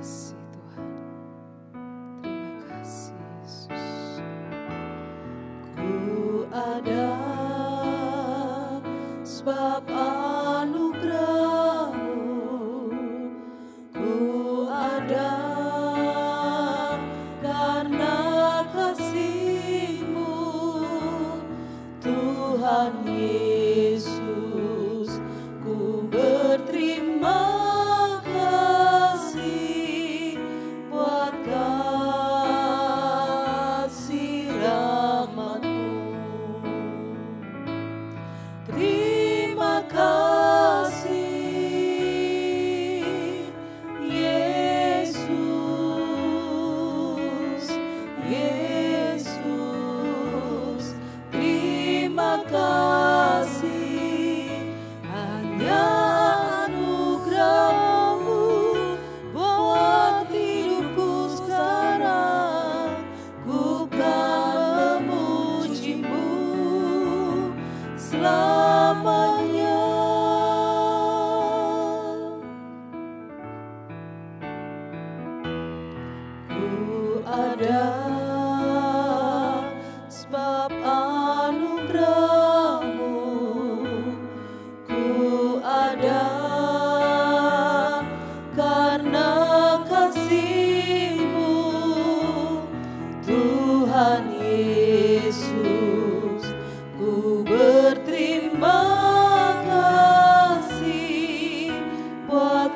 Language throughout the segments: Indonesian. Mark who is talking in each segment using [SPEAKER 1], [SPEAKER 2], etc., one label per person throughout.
[SPEAKER 1] kasih Tuhan. Terima kasih Yesus.
[SPEAKER 2] Ku ada sebab anugerah-Mu, ku ada karena kasih-Mu, Tuhan Yesus. Ku berterima kasih buat kasih rahmat-Mu. Terima kasih Yesus, Yesus. Terima kasih, hanya anugerah-Mu buat hidupku sekarang. Ku kan memuji-Mu selamanya. Ku ada sebab anugerah-Mu, ku ada karena kasih-Mu, Tuhan Yesus. Ku berterima kasih buat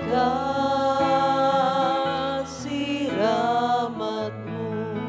[SPEAKER 2] kasih rahmat-Mu.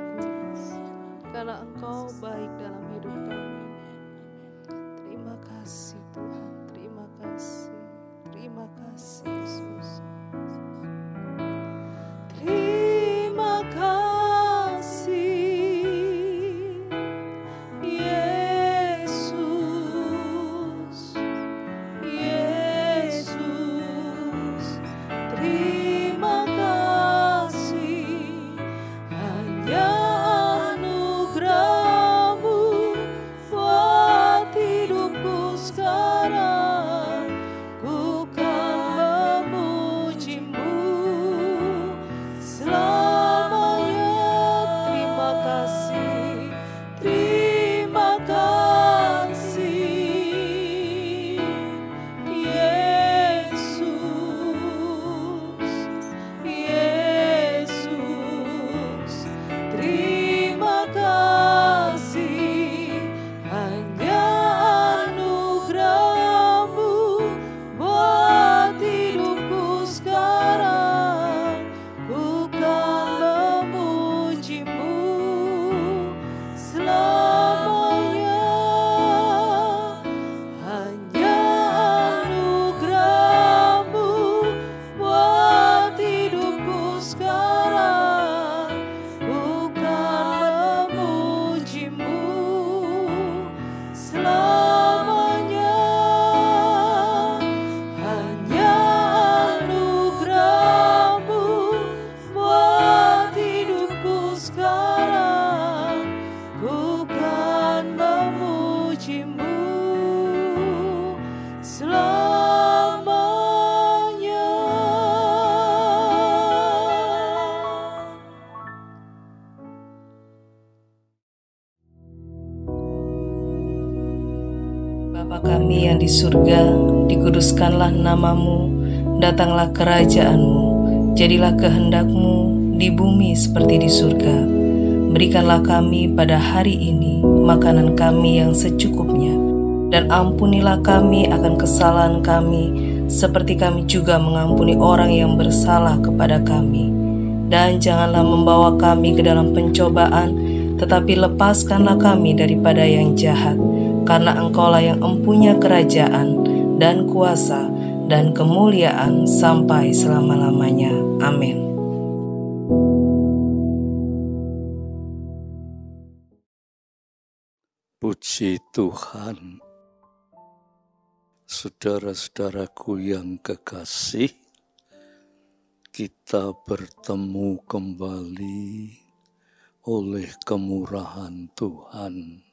[SPEAKER 1] bersyukur karena Engkau baik dalam hidup kami. Terima kasih Tuhan, terima kasih Yesus. Terima kasih Yesus, terima kasih hanya anugerah-Mu buat hidupku sekarang. Ku kan memuji-Mu selamanya. Terima kasih, terima kasih Yesus, terima kasih hanya anugerah-Mu buat hidupku sekarang. Ku kan memuji-Mu selamanya. Hanya anugerah-Mu buat hidupku sekarang. Ku kan memuji-Mu selamanya. Hanya anugerah-Mu buat hidupku sekarang. Ku kan memuji-Mu selamanya.
[SPEAKER 3] Bapa kami yang di surga, dikuduskanlah nama-Mu, datanglah kerajaan-Mu, jadilah kehendak-Mu di bumi seperti di surga. Berikanlah kami pada hari ini makanan kami yang secukupnya, dan ampunilah kami akan kesalahan kami, seperti kami juga mengampuni orang yang bersalah kepada kami. Dan janganlah membawa kami ke dalam pencobaan, tetapi lepaskanlah kami daripada yang jahat. Karena Engkaulah yang empunya kerajaan dan kuasa dan kemuliaan sampai selama-lamanya. Amin.
[SPEAKER 4] Puji Tuhan, saudara-saudaraku yang kekasih, kita bertemu kembali oleh kemurahan Tuhan.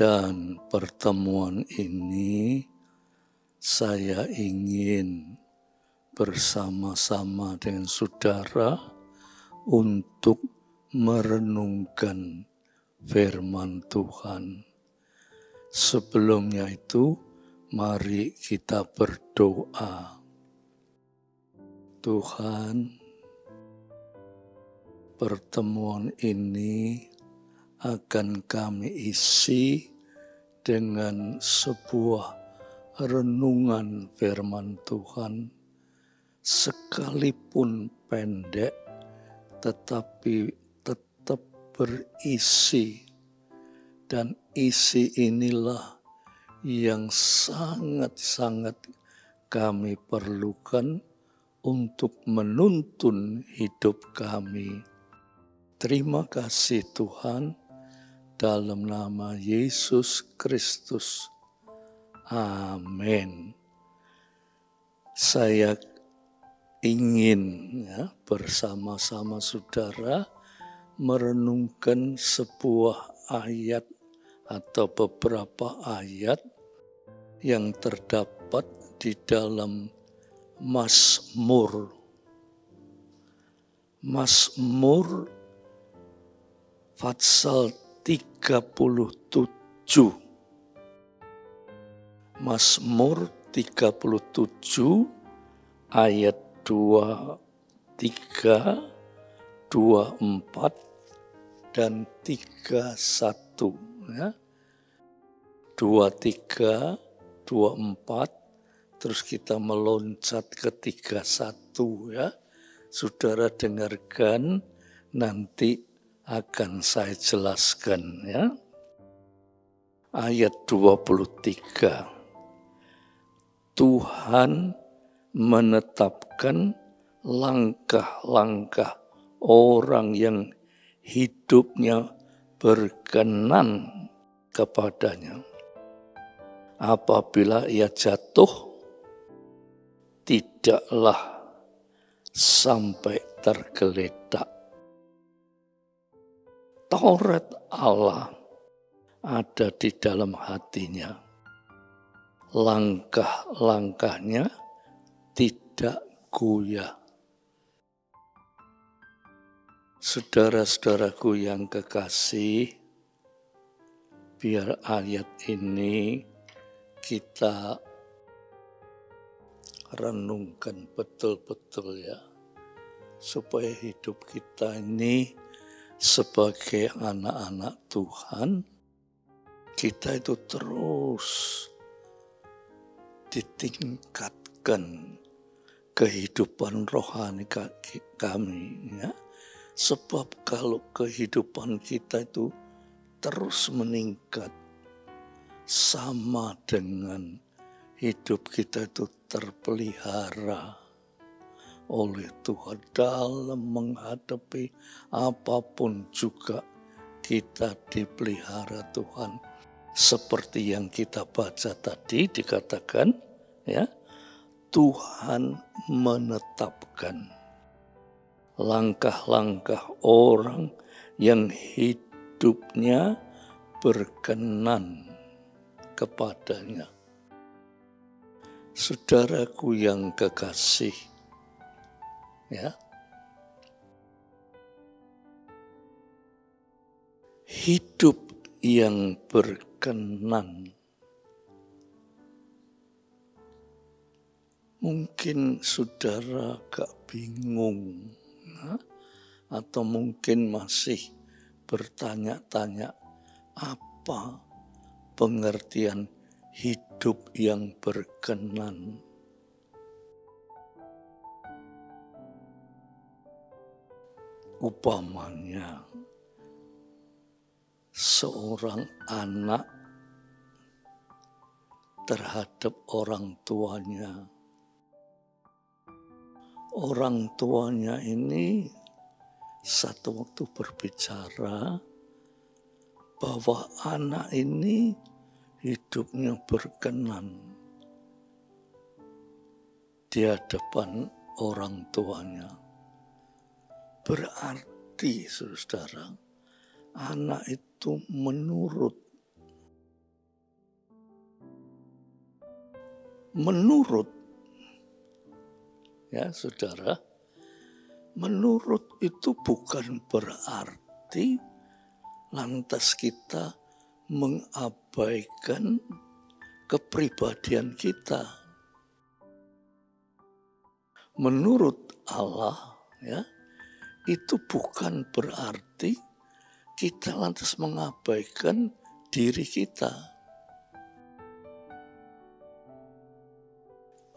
[SPEAKER 4] Dan pertemuan ini saya ingin bersama-sama dengan saudara untuk merenungkan firman Tuhan. Sebelumnya itu, mari kita berdoa. Tuhan, pertemuan ini akan kami isi dengan sebuah renungan firman Tuhan, sekalipun pendek, tetapi tetap berisi. Dan isi inilah yang sangat-sangat kami perlukan untuk menuntun hidup kami. Terima kasih Tuhan, dalam nama Yesus Kristus. Amin. Saya ingin bersama-sama saudara merenungkan sebuah ayat atau beberapa ayat yang terdapat di dalam Mazmur. Mazmur pasal 37. Mazmur 37 ayat 23, 24 dan 31 ya. 23, 24 terus kita meloncat ke 31 ya. Saudara dengarkan nanti akan saya jelaskan ya. Ayat 23. Tuhan menetapkan langkah-langkah orang yang hidupnya berkenan kepadanya. Apabila ia jatuh, tidaklah sampai tergeletak. Taurat Allah ada di dalam hatinya. Langkah-langkahnya tidak goyah. Saudara-saudaraku yang kekasih, biar ayat ini kita renungkan betul-betul ya, supaya hidup kita ini sebagai anak-anak Tuhan, kita itu terus ditingkatkan kehidupan rohani kami ya. Sebab kalau kehidupan kita itu terus meningkat, sama dengan hidup kita itu terpelihara oleh Tuhan dalam menghadapi apapun juga kita dipelihara Tuhan. Seperti yang kita baca tadi dikatakan ya, Tuhan menetapkan langkah-langkah orang yang hidupnya berkenan kepadanya. Saudaraku yang kekasih, ya, hidup yang berkenan mungkin saudara agak bingung ya? Atau mungkin masih bertanya-tanya apa pengertian hidup yang berkenan. Upamanya seorang anak terhadap orang tuanya. Orang tuanya ini satu waktu berbicara bahwa anak ini hidupnya berkenan di hadapan orang tuanya. Berarti, saudara, anak itu menurut ya saudara, menurut itu bukan berarti lantas kita mengabaikan kepribadian kita. Menurut Allah ya, itu bukan berarti kita lantas mengabaikan diri kita.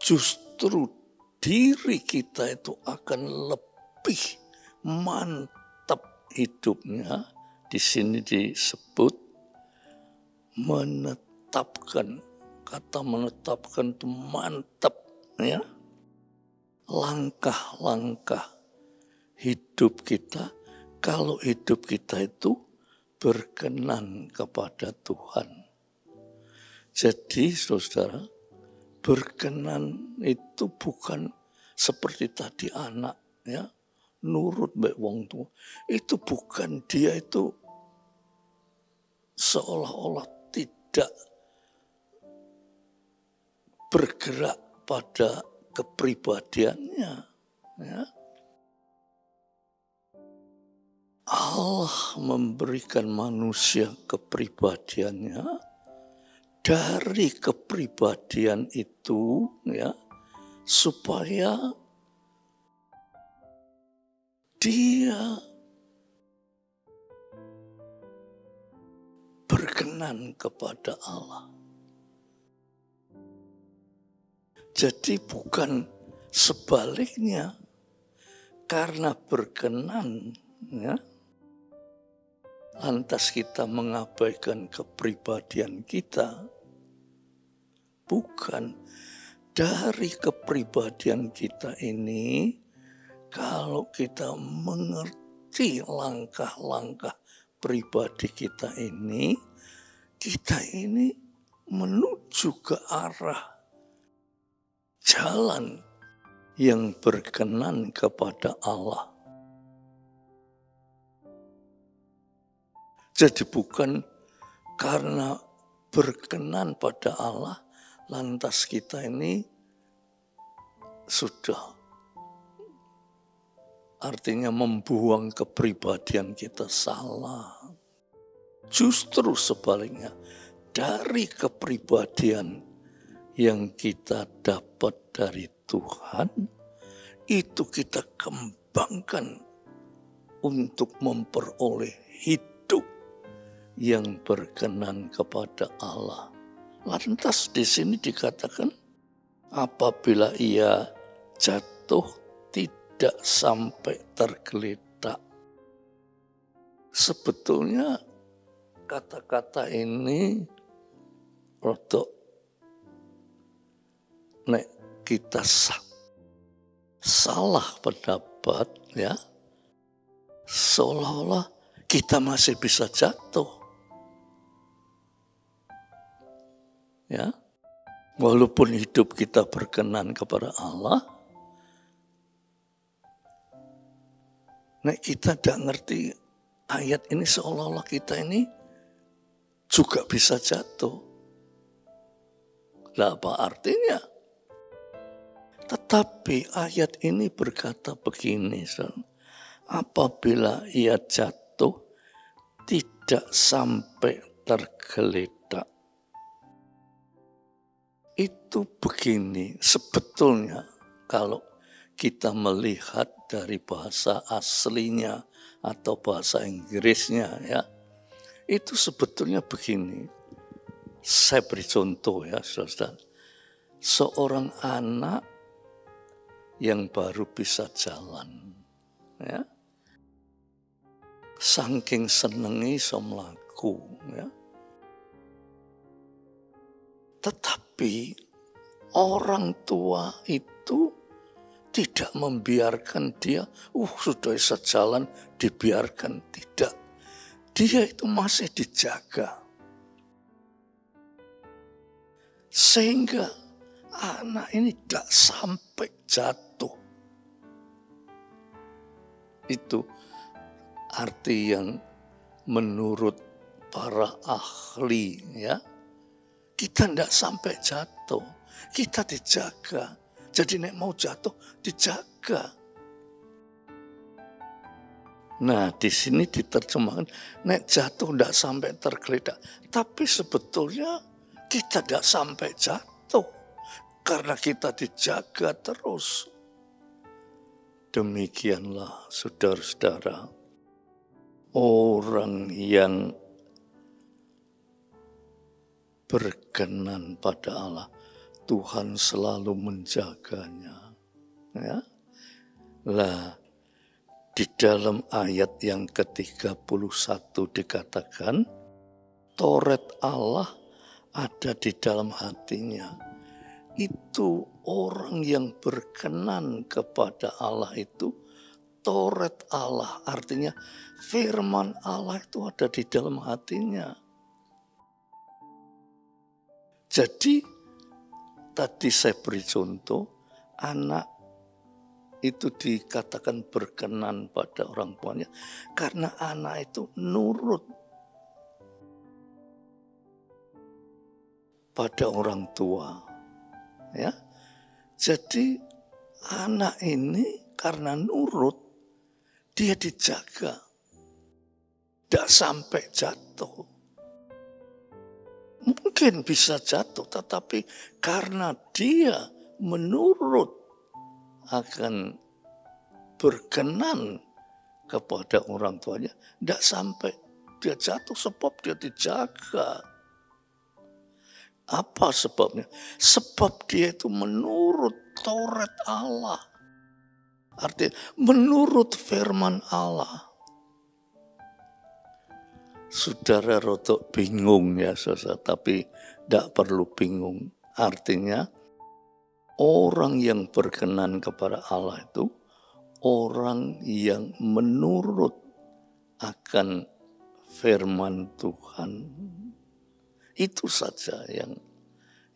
[SPEAKER 4] Justru diri kita itu akan lebih mantap hidupnya. Di sini disebut menetapkan. Kata menetapkan itu mantap ya. Langkah-langkah hidup kita, kalau hidup kita itu berkenan kepada Tuhan. Jadi saudara, berkenan itu bukan seperti tadi anak ya, nurut baik wong tua. Itu bukan dia itu seolah-olah tidak bergerak pada kepribadiannya ya. Allah memberikan manusia kepribadiannya. Dari kepribadian itu ya, supaya dia berkenan kepada Allah. Jadi bukan sebaliknya, karena berkenan ya. Lantas kita mengabaikan kepribadian kita. Bukan. Dari kepribadian kita ini, kalau kita mengerti langkah-langkah pribadi kita ini menuju ke arah jalan yang berkenan kepada Allah. Jadi bukan karena berkenan pada Allah, lantas kita ini sudah artinya membuang kepribadian kita, salah. Justru sebaliknya, dari kepribadian yang kita dapat dari Tuhan, itu kita kembangkan untuk memperoleh hidup yang berkenan kepada Allah. Lantas di sini dikatakan, apabila ia jatuh tidak sampai tergeletak. Sebetulnya kata-kata ini rodok nek kita salah pendapat, ya, seolah-olah kita masih bisa jatuh. Ya, walaupun hidup kita berkenan kepada Allah, nek kita tidak ngerti ayat ini, seolah-olah kita ini juga bisa jatuh. Lah apa artinya? Tetapi ayat ini berkata begini, apabila ia jatuh tidak sampai tergeletak. Itu begini, sebetulnya kalau kita melihat dari bahasa aslinya atau bahasa Inggrisnya, ya, itu sebetulnya begini. Saya beri contoh, ya, saudara. Seorang anak yang baru bisa jalan, ya, saking senengi iso mlaku, ya. Tetapi orang tua itu tidak membiarkan dia, sudah bisa jalan, dibiarkan. Tidak. Dia itu masih dijaga. Sehingga anak ini tidak sampai jatuh. Itu arti yang menurut para ahli, ya. Kita tidak sampai jatuh, kita dijaga. Jadi nek mau jatuh, dijaga. Nah, di sini diterjemahkan, nek jatuh tidak sampai tergeletak. Tapi sebetulnya kita tidak sampai jatuh, karena kita dijaga terus. Demikianlah saudara-saudara, orang yang berkenan pada Allah, Tuhan selalu menjaganya. Ya. Lah, di dalam ayat yang ke-31 dikatakan, Toret Allah ada di dalam hatinya. Itu orang yang berkenan kepada Allah itu, Toret Allah, artinya firman Allah itu ada di dalam hatinya. Jadi, tadi saya beri contoh, anak itu dikatakan berkenan pada orang tuanya, karena anak itu nurut pada orang tua. Ya, jadi anak ini karena nurut, dia dijaga, tidak sampai jatuh. Mungkin bisa jatuh, tetapi karena dia menurut akan berkenan kepada orang tuanya, tidak sampai dia jatuh sebab dia dijaga. Apa sebabnya? Sebab dia itu menurut Taurat Allah. Artinya menurut firman Allah. saudara rotok bingung ya saudara, tapi tidak perlu bingung. Artinya orang yang berkenan kepada Allah itu orang yang menurut akan firman Tuhan. Itu saja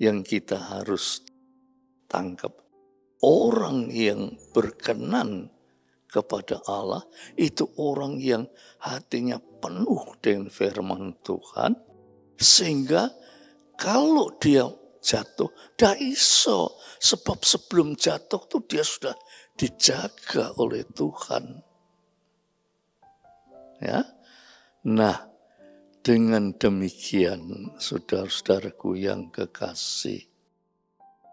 [SPEAKER 4] yang kita harus tangkap. Orang yang berkenan kepada Allah itu orang yang hatinya penuh dengan firman Tuhan, sehingga kalau dia jatuh, dah iso. Sebab sebelum jatuh tuh dia sudah dijaga oleh Tuhan. Ya, nah dengan demikian, saudara-saudaraku yang kekasih,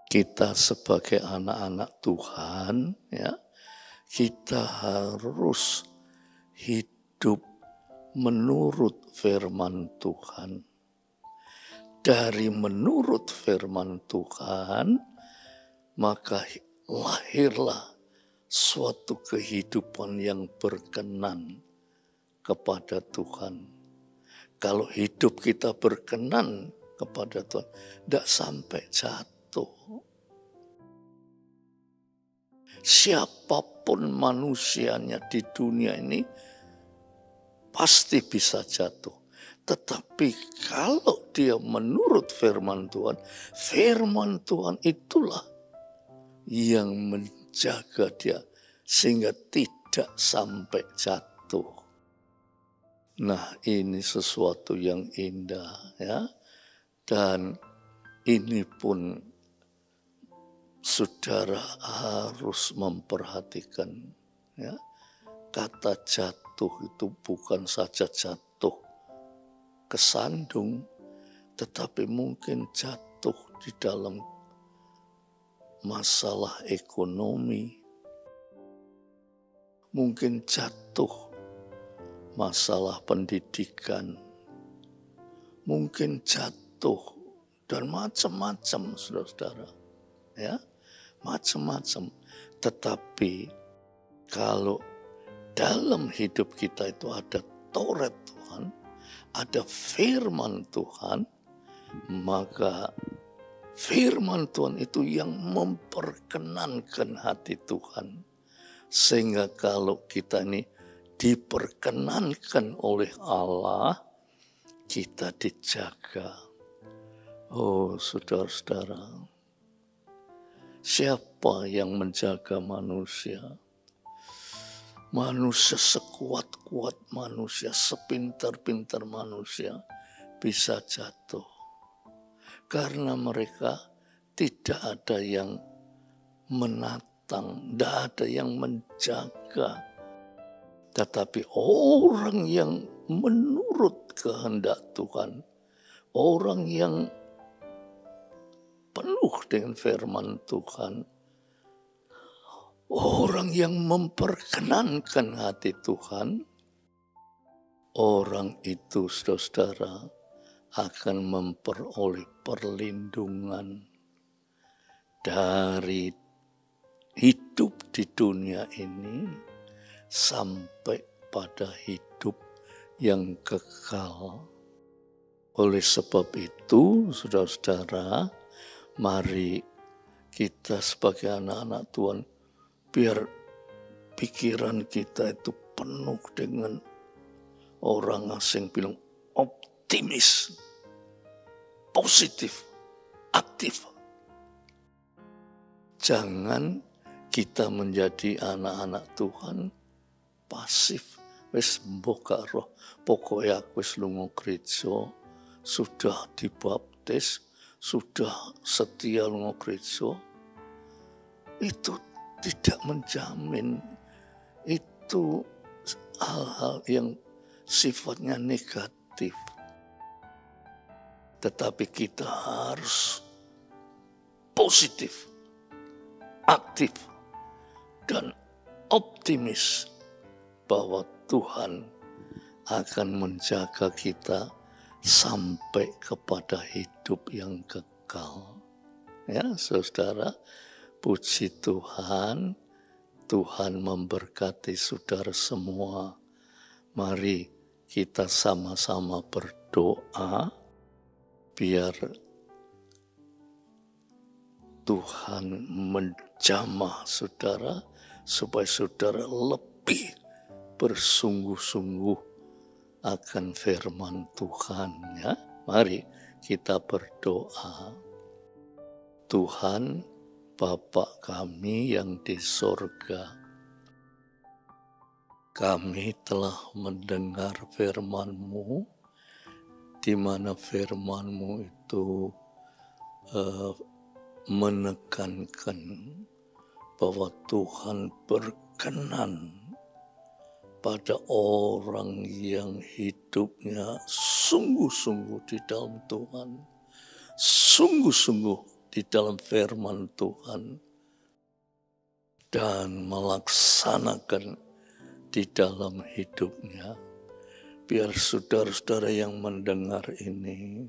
[SPEAKER 4] kita sebagai anak-anak Tuhan, ya, kita harus hidup menurut firman Tuhan. Dari menurut firman Tuhan, maka lahirlah suatu kehidupan yang berkenan kepada Tuhan. Kalau hidup kita berkenan kepada Tuhan, tidak sampai jatuh. Siapapun manusianya di dunia ini pasti bisa jatuh. Tetapi kalau dia menurut firman Tuhan itulah yang menjaga dia sehingga tidak sampai jatuh. Nah, ini sesuatu yang indah ya. Dan ini pun saudara harus memperhatikan ya. Kata jatuh itu bukan saja jatuh kesandung, tetapi mungkin jatuh di dalam masalah ekonomi, mungkin jatuh masalah pendidikan, mungkin jatuh dan macam-macam saudara-saudara, ya, macam-macam. Tetapi kalau dalam hidup kita itu ada Taurat Tuhan, ada firman Tuhan, maka firman Tuhan itu yang memperkenankan hati Tuhan. Sehingga kalau kita ini diperkenankan oleh Allah, kita dijaga. Oh saudara-saudara, siapa yang menjaga manusia? Manusia sekuat-kuat manusia, sepintar-pintar manusia bisa jatuh. Karena mereka tidak ada yang menatang, tidak ada yang menjaga. Tetapi orang yang menurut kehendak Tuhan, orang yang penuh dengan firman Tuhan, orang yang memperkenankan hati Tuhan, orang itu saudara akan memperoleh perlindungan dari hidup di dunia ini sampai pada hidup yang kekal. Oleh sebab itu, saudara-saudara, mari kita sebagai anak-anak Tuhan, biar pikiran kita itu penuh dengan orang asing bilang optimis, positif, aktif. Jangan kita menjadi anak-anak Tuhan pasif. Wis mbok gak roh, pokoknya aku wis lunga gereja, sudah dibaptis, sudah setia lunga gereja. Itu tidak menjamin, itu hal-hal yang sifatnya negatif. Tetapi kita harus positif, aktif, dan optimis bahwa Tuhan akan menjaga kita sampai kepada hidup yang kekal. Ya, saudara, puji Tuhan, Tuhan memberkati saudara semua. Mari kita sama-sama berdoa biar Tuhan menjamah saudara supaya saudara lebih bersungguh-sungguh akan firman Tuhan ya. Mari kita berdoa. Tuhan Bapa kami yang di sorga, kami telah mendengar firman-Mu, di mana firman-Mu itu menekankan bahwa Tuhan berkenan pada orang yang hidupnya sungguh-sungguh di dalam Tuhan, sungguh-sungguh di dalam firman Tuhan, dan melaksanakan di dalam hidupnya. Biar saudara-saudara yang mendengar ini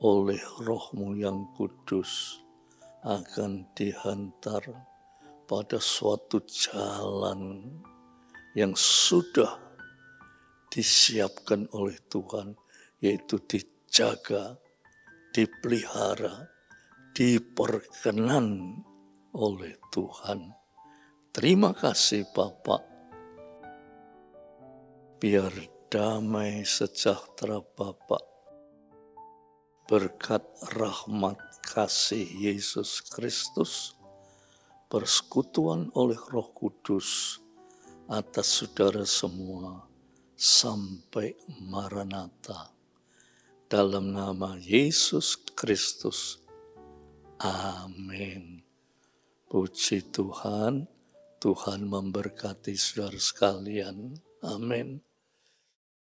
[SPEAKER 4] oleh Roh-Mu yang kudus akan dihantar pada suatu jalan yang sudah disiapkan oleh Tuhan, yaitu dijaga, dipelihara, diperkenan oleh Tuhan. Terima kasih Bapak. Biar damai sejahtera Bapa, berkat rahmat kasih Yesus Kristus, persekutuan oleh Roh Kudus atas saudara semua sampai Maranatha. Dalam nama Yesus Kristus. Amin. Puji Tuhan, Tuhan memberkati saudara sekalian. Amin.